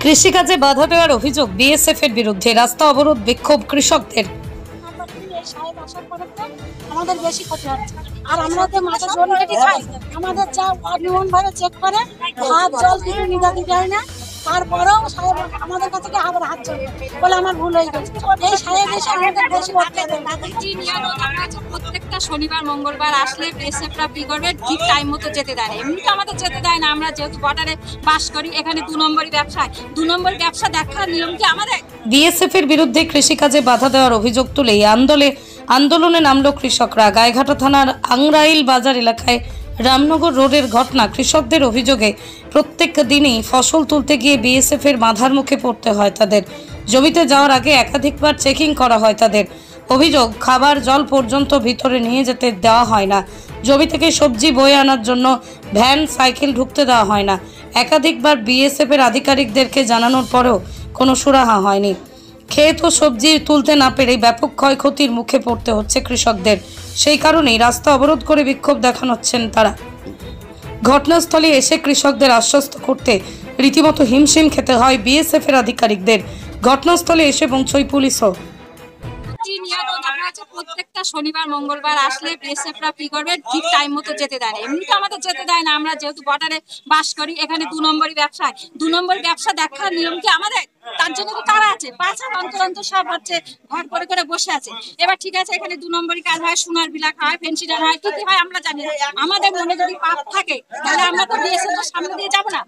কৃষিকাজে বাধা দেওয়ার অভিযোগ বিএসএফ এর বিরুদ্ধে, রাস্তা অবরোধ, বিক্ষোভ কৃষকদের। আমাদের বেশি ক্ষতি হচ্ছে আর আমরা তো মাঠে জল কেটে খাই, আমাদের যা অনিয়ম ভাবে চেক করে হাত জল কিছু নিতে দেয় না, তারপরেও সাহেব আমাদের কাছে আবার হাত চলে বলে আমার ভুল হয়ে গেছে। এই সাহেব এসে আমাদের বেশি প্রত্যেকটা শনিবার মঙ্গলবার আসলে বিএসএফরা কি করবে, ঠিক টাইম মতো যেতে দেয় না। এমনিতে আমাদের যেতে দেয় না, আমরা যেহেতু বর্ডারে বাস করি, এখানে 2 নম্বরই ব্যবসায় 2 নম্বর ব্যবসা দেখার নিয়ম কি আমাদের? বিএসএফ এর বিরুদ্ধে কৃষিকাজে বাধা দেওয়ার অভিযোগ তুলে আন্দোলনে নামল কৃষকরা। গাইঘাটা থানার আংরাইল বাজার এলাকায় রামনগর রোডের ঘটনা। কৃষকদের অভিযোগে প্রত্যেক দিনই ফসল তুলতে গিয়ে বিএসএফ এর বাধার মুখে পড়তে হয় তাদের। জমিতে যাওয়ার আগে একাধিকবার চেকিং করা হয় তাদের। অভিযোগ, খাবার জল পর্যন্ত ভিতরে নিয়ে যেতে দেওয়া হয় না। জমি থেকে সবজি বয়ে আনার জন্য ভ্যান সাইকেল ঢুকতে দেওয়া হয় না। একাধিকবার বিএসএফ এর আধিকারিকদেরকে জানানোর পরেও কোনো সুরাহা হয়নি। ক্ষেত ও সবজি তুলতে না পেরে ব্যাপক ক্ষয়ক্ষতির মুখে পড়তে হচ্ছে কৃষকদের। সেই কারণেই রাস্তা অবরোধ করে বিক্ষোভ দেখাচ্ছেন তারা। ঘটনাস্থলে এসে কৃষকদের আশ্বস্ত করতে রীতিমতো হিমশিম খেতে হয় বিএসএফ এর আধিকারিকদের। ঘটনাস্থলে এসে পৌঁছয় পুলিশও। প্রত্যেকটা শনিবার মঙ্গলবার আসলে বিএসএফরা কি করবে, ঠিক টাইম মতো যেতে দেয় না। এমনিতে আমাদের যেতে দেয় না, আমরা যেহেতু বর্ডারে বাস করি, এখানে 2 নম্বরই ব্যবসায় 2 নম্বর ব্যবসা দেখার নিয়ম কি আমাদের? তার জন্য তো তারা আছে, 5 হাত অন্তর সব হচ্ছে ঘর করে করে বসে আছে। এবার ঠিক আছে, এখানে 2 নম্বরই কাজ হয়, সোনার বিলাক হয়, ফেন্সিডার হয়, কি কি হয় আমরা জানি না। আমাদের মনে যদি পাপ থাকে তাহলে আমরা তো বিএসএফ এর সামনে দিয়ে যাবো না।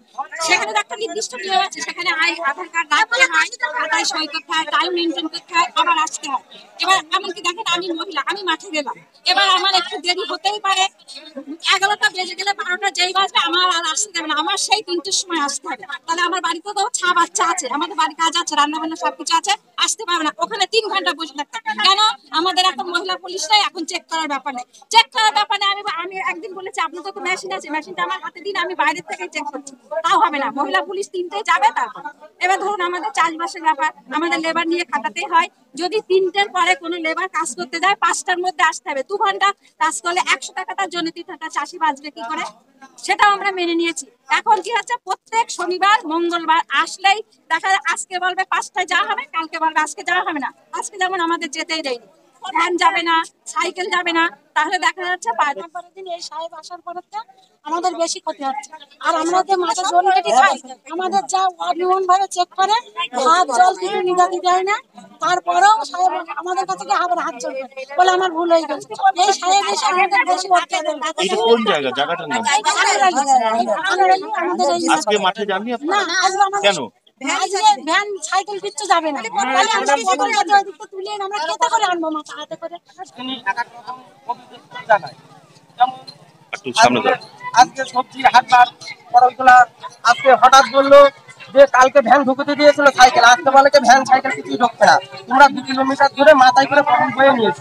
সেখানে তো একটা নির্দিষ্ট নিয়ম আছে, সেখানে আধার কার্ড রাখতে হয়, খাতায় সই করতে হয়, টাইম মেনটেন করতে হয়, আবার আসতে হয়। এবার এমনকি দেখেন, আমি মহিলা, আমি মাঠে গেলাম, এবার আমার একটু দেরি হতেই পারে, 11টা বেজে গেলে 12টা যেই বাজবে আমার আর আসতে দেবে না, আমার সেই 3টের সময় আসতে হবে। তাহলে আমার বাড়িতে তো বাচ্চা আছে, আমাদের বাড়ি কাজ আছে, রান্না বান্না সবকিছু আছে, আসতে পারবে না। ওখানে 3 ঘন্টা বসে থাকতে কেন? আমাদের এখন মহিলা পুলিশরাই এখন চেক করার ব্যাপার নেই। চেক করার ব্যাপার নেই। আমি একদিন বলেছি আপনাদের তো মেশিন আছে, মেশিনটা আমার হাতে দিন, আমি বাইরের থেকে চেক করছি, তাও হবে না। মহিলা পুলিশ 3টেই যাবে। তারপর এবার ধরুন আমাদের চাষবাসের ব্যাপার, আমাদের লেবার নিয়ে খাটাতেই হয়। যদি 3টের পরে কোনো লেবার কাজ করতে যায়, 5টার মধ্যে আসতে হবে। 2 ঘন্টা কাজ করলে 100 টাকা তার জন্য দিতে হবে, চাষি বাঁচবে কি করে? সেটাও আমরা মেনে নিয়েছি। এখন কি হচ্ছে, প্রত্যেক শনিবার মঙ্গলবার আসলেই দেখা যায় আজকে বলবে 5টায় যাওয়া হবে, কালকে বলবে আজকে যাওয়া হবে না। আজকে যেমন আমাদের যেতেই দেয়নি, ভ্যান যাবে না, সাইকেল যাবে না। তাহলে দেখা যাচ্ছে দিন এই সাহেব আসার পরে আমাদের বেশি ক্ষতি হচ্ছে আর আমরা তো মাঠে জল কেটে খাই, আমাদের যা অনিয়ম ভাবে চেক করে হাত জল কিছু নিতে দেয় না, তারপরেও সাহেব আমাদের কাছে আবার হাত চলবে বলে আমার ভুল হয়ে গেছে। এই সাহেব এসে আমাদের বেশি এটা কোন জায়গা, জায়গাটার নাম? আজকে মাঠে যাননি আপনারা? কেন? ভ্যান সাইকেল কিচ্ছু যাবে না, তুলে আমরা কেটে করে আনবো মাথা হাতে করে। আজকে সবজির হাট বার পরগুলা আজকে হঠাৎ বললো যে কালকে ভ্যান ঢুকতে দিয়েছিল সাইকেল, আজকে বলে ভ্যান সাইকেল কিছুই ঢুকছে না। তোমরা 2 কিলোমিটার ধরে মাথায় করে পটল বয়ে নিয়ে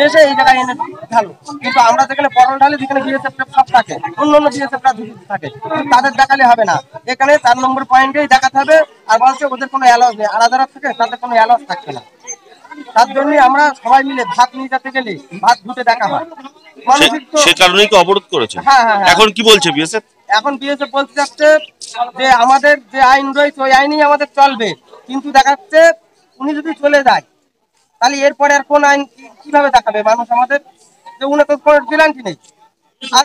এসে এই জায়গায় এনে ঢালো, কিন্তু আমরা যেখানে পটল ঢালি সেখানে বিএসএফ সব থাকে, অন্য বিএসএফরা থাকে, তাদের দেখালে হবে না। এখানে 4 নম্বর পয়েন্টেই দেখাতে হবে। আর বলছে ওদের কোনো অ্যালাউন্স নেই, আলাদা থাকে, তাদের কোনো অ্যালাউন্স থাকছে না। তার জন্যই আমরা সবাই মিলে ভাত নিয়ে যেতে গেলে ভাত ধুতে দেখা হয়। সে কারণেই কি অবরোধ করেছে? হ্যাঁ। এখন কি বলছে বিএসএফ? এখন বিএসএফ বলতে যাচ্ছে যে আমাদের যে আইন রয়েছে ওই আইনই আমাদের চলবে, কিন্তু দেখাচ্ছে উনি যদি চলে যায় তাহলে এরপরে আর কোন আইন কিভাবে দেখাবে মানুষ আমাদের, যে উনি তো গ্যারান্টি নেই।